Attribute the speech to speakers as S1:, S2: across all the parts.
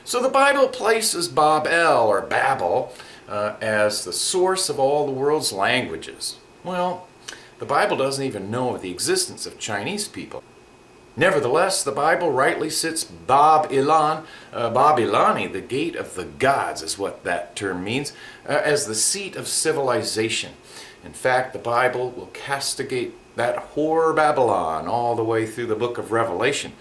S1: So the Bible places Babel, or Babel, as the source of all the world's languages. Well, the Bible doesn't even know of the existence of Chinese people. Nevertheless, the Bible rightly sits Babylon, Babyloni, the gate of the gods is what that term means, as the seat of civilization. In fact, the Bible will castigate that whore Babylon all the way through the book of Revelation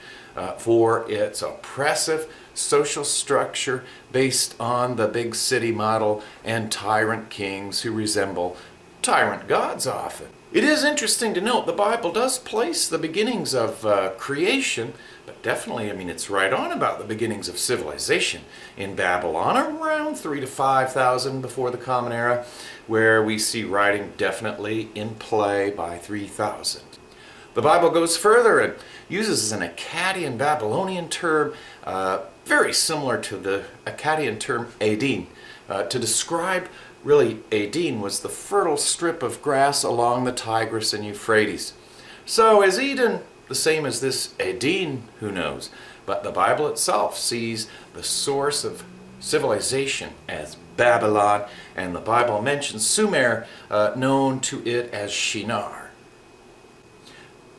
S1: for its oppressive social structure based on the big city model and tyrant kings who resemble tyrant gods often. It is interesting to note the Bible does place the beginnings of creation, but definitely, it's right on about the beginnings of civilization in Babylon, around 3,000 to 5,000 before the Common Era, where we see writing definitely in play by 3,000. The Bible goes further and uses an Akkadian Babylonian term, very similar to the Akkadian term Eden, to describe really, Eden was the fertile strip of grass along the Tigris and Euphrates. So is Eden the same as this Eden? Who knows? But the Bible itself sees the source of civilization as Babylon, and the Bible mentions Sumer, known to it as Shinar.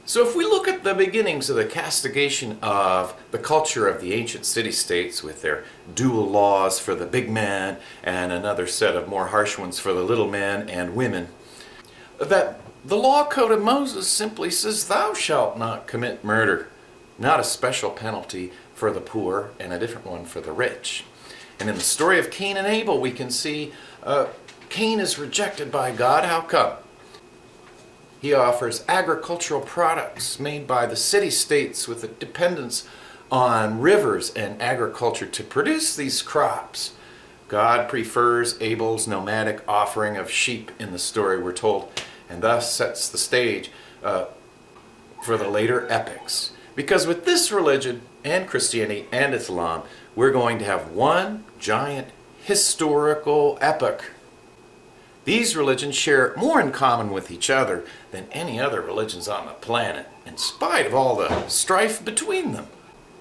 S1: So if we look at the beginnings of the castigation of the culture of the ancient city-states with their dual laws for the big man and another set of more harsh ones for the little man and women, that the law code of Moses simply says, "Thou shalt not commit murder," not a special penalty for the poor and a different one for the rich. And in the story of Cain and Abel, we can see Cain is rejected by God. How come? He offers agricultural products made by the city-states with a dependence on rivers and agriculture to produce these crops. God prefers Abel's nomadic offering of sheep in the story, we're told, and thus sets the stage for the later epics. Because with this religion and Christianity and Islam, we're going to have one giant historical epic. These religions share more in common with each other than any other religions on the planet, in spite of all the strife between them.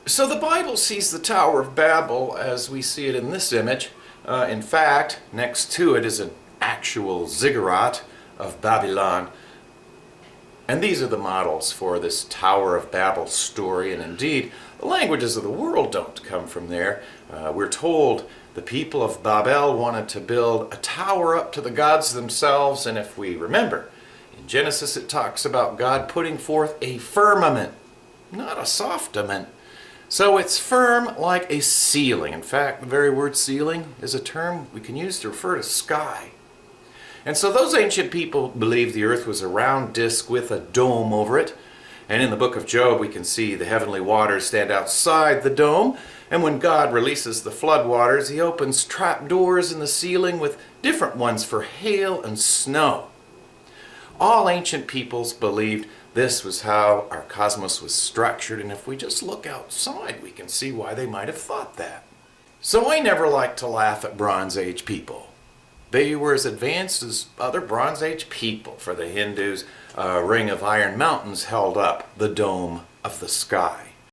S1: So the Bible sees the Tower of Babel as we see it in this image. In fact, next to it is an actual ziggurat of Babylon. And these are the models for this Tower of Babel story, and indeed, the languages of the world don't come from there. We're told the people of Babel wanted to build a tower up to the gods themselves, and if we remember, in Genesis it talks about God putting forth a firmament, not a softament. So it's firm like a ceiling. In fact, the very word ceiling is a term we can use to refer to sky. And so those ancient people believed the earth was a round disk with a dome over it. And in the book of Job, we can see the heavenly waters stand outside the dome. And when God releases the flood waters, he opens trap doors in the ceiling with different ones for hail and snow. All ancient peoples believed this was how our cosmos was structured. And if we just look outside, we can see why they might have thought that. So I never like to laugh at Bronze Age people. They were as advanced as other Bronze Age people. For the Hindus, a ring of iron mountains held up the dome of the sky.